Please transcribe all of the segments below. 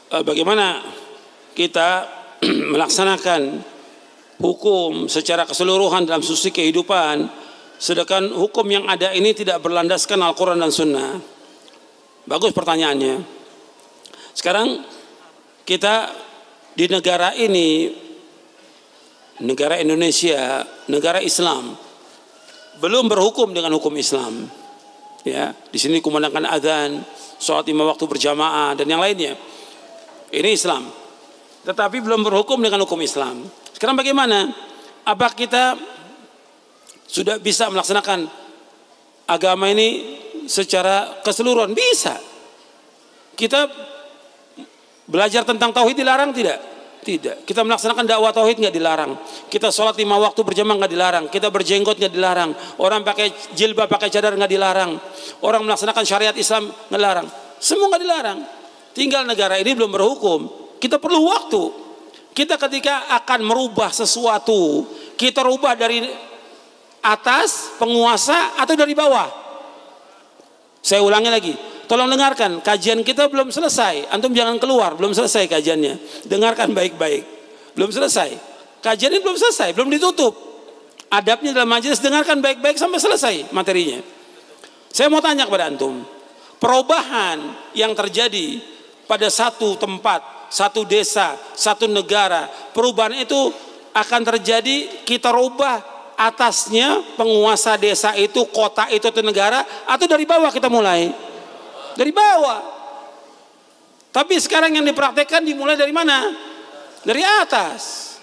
bagaimana kita melaksanakan hukum secara keseluruhan dalam sisi kehidupan, sedangkan hukum yang ada ini tidak berlandaskan Al-Quran dan Sunnah. Bagus pertanyaannya. Sekarang kita di negara ini, negara Indonesia, negara Islam, belum berhukum dengan hukum Islam. Ya, di sini kumandangkan azan, sholat 5 waktu berjamaah dan yang lainnya. Ini Islam. Tetapi belum berhukum dengan hukum Islam. Sekarang bagaimana? Apa kita sudah bisa melaksanakan agama ini secara keseluruhan? Bisa. Kita belajar tentang tauhid dilarang tidak? Tidak. Kita melaksanakan dakwah tauhid nggak dilarang. Kita sholat 5 waktu berjamaah nggak dilarang. Kita berjenggot nggak dilarang. Orang pakai jilbab, pakai cadar nggak dilarang. Orang melaksanakan syariat Islam nggak dilarang. Semua nggak dilarang. Tinggal negara ini belum berhukum. Kita perlu waktu. Kita ketika akan merubah sesuatu, kita rubah dari atas penguasa atau dari bawah. Saya ulangi lagi. Tolong dengarkan, kajian kita belum selesai. Antum jangan keluar, belum selesai kajiannya. Dengarkan baik-baik. Belum selesai. Kajian ini belum selesai, belum ditutup. Adabnya dalam majelis, dengarkan baik-baik sampai selesai materinya. Saya mau tanya kepada antum, perubahan yang terjadi pada satu tempat, satu desa, satu negara, perubahan itu akan terjadi, kita rubah atasnya penguasa desa itu, kota itu, atau negara, atau dari bawah kita mulai? Dari bawah. Tapi sekarang yang dipraktekkan dimulai dari mana? Dari atas.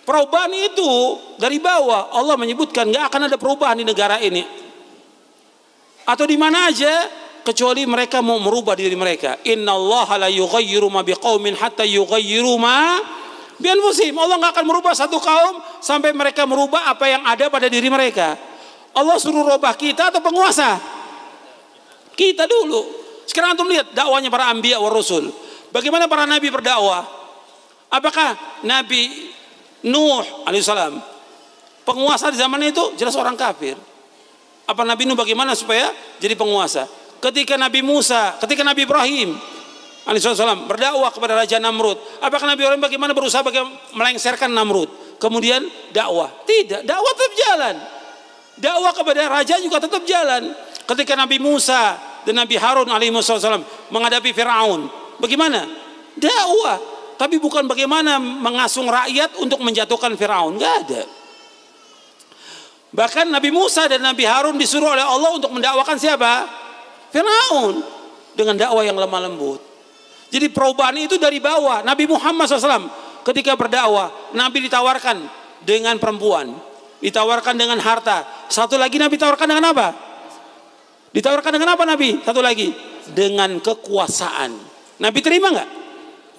Perubahan itu dari bawah. Allah menyebutkan nggak akan ada perubahan di negara ini atau di mana aja kecuali mereka mau merubah diri mereka. Innallaha la yughayyiru ma biqaumin hatta yughayyiru ma bi anfusihim. Allah nggak akan merubah satu kaum sampai mereka merubah apa yang ada pada diri mereka. Allah suruh rubah kita atau penguasa? Kita dulu. Sekarang antum lihat dakwanya para anbiya wa rasul. Bagaimana para nabi berdakwah? Apakah Nabi Nuh alaihissalam penguasa di zaman itu? Jelas orang kafir. Apa Nabi Nuh bagaimana supaya jadi penguasa? Ketika Nabi Musa, ketika Nabi Ibrahim alaihissalam berdakwah kepada Raja Namrud, apakah Nabi Ibrahim bagaimana berusaha melengsarkan Namrud? Kemudian dakwah? Tidak, dakwah tetap jalan. Dakwah kepada raja juga tetap jalan. Ketika Nabi Musa dan Nabi Harun alaihissalam menghadapi Fir'aun, bagaimana? Dakwah. Tapi bukan bagaimana mengasung rakyat untuk menjatuhkan Fir'aun. Nggak ada. Bahkan Nabi Musa dan Nabi Harun disuruh oleh Allah untuk mendakwakan siapa? Fir'aun. Dengan dakwah yang lemah lembut. Jadi perubahan itu dari bawah. Nabi Muhammad SAW ketika berdakwah, Nabi ditawarkan dengan perempuan, ditawarkan dengan harta. Satu lagi Nabi ditawarkan dengan apa? Ditawarkan dengan apa Nabi? Satu lagi, dengan kekuasaan. Nabi terima nggak?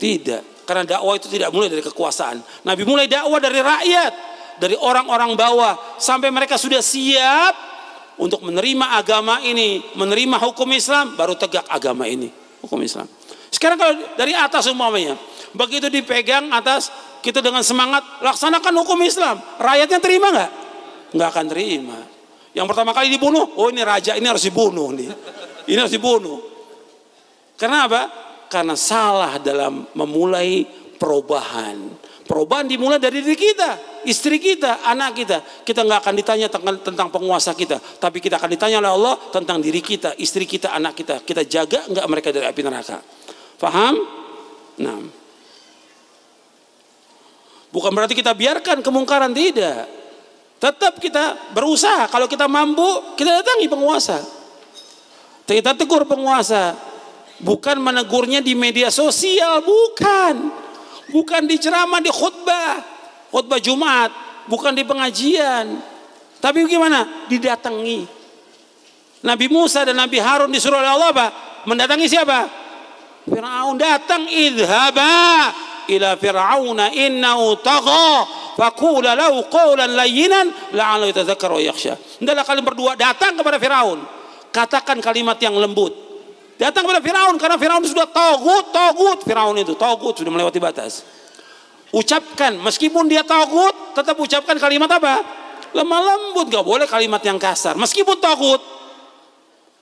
Tidak. Karena dakwah itu tidak mulai dari kekuasaan. Nabi mulai dakwah dari rakyat, dari orang-orang bawah, sampai mereka sudah siap untuk menerima agama ini, menerima hukum Islam, baru tegak agama ini, hukum Islam. Sekarang kalau dari atas umpamanya, begitu dipegang atas, kita dengan semangat laksanakan hukum Islam, rakyatnya terima nggak? Nggak akan terima. Yang pertama kali dibunuh, oh ini raja, ini harus dibunuh nih. Ini harus dibunuh. Karena apa? Karena salah dalam memulai perubahan. Perubahan dimulai dari diri kita, istri kita, anak kita. Kita nggak akan ditanya tentang penguasa kita, tapi kita akan ditanya oleh Allah tentang diri kita, istri kita, anak kita. Kita jaga nggak mereka dari api neraka? Paham? Nah, bukan berarti kita biarkan kemungkaran, tidak. Tetap kita berusaha. Kalau kita mampu, kita datangi penguasa. Kita tegur penguasa. Bukan menegurnya di media sosial, bukan. Bukan di ceramah, di khutbah Jumat, bukan di pengajian. Tapi bagaimana? Didatangi. Nabi Musa dan Nabi Harun disuruh oleh Allah apa? Mendatangi siapa? Fir'aun. Datang, idhaba ila fir'auna innahu tagha faqula lahu qawlan layyinan la'allahu yatadhakkaru wa yakhsha. Hendaklah kalian berdua datang kepada Firaun, katakan kalimat yang lembut. Datang kepada Firaun karena Firaun sudah tagut. Firaun itu tagut, sudah melewati batas. Ucapkan, meskipun dia tagut, tetap ucapkan kalimat apa? Lemah lembut, gak boleh kalimat yang kasar. Meskipun tagut,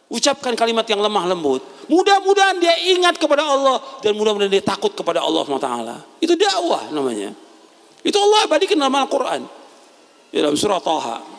Ucapkan kalimat yang lemah lembut. Mudah-mudahan dia ingat kepada Allah dan mudah-mudahan dia takut kepada Allah SWT. Itu dakwah namanya. Itu Allah abadikan dalam Al-Quran. Dalam surah Taha.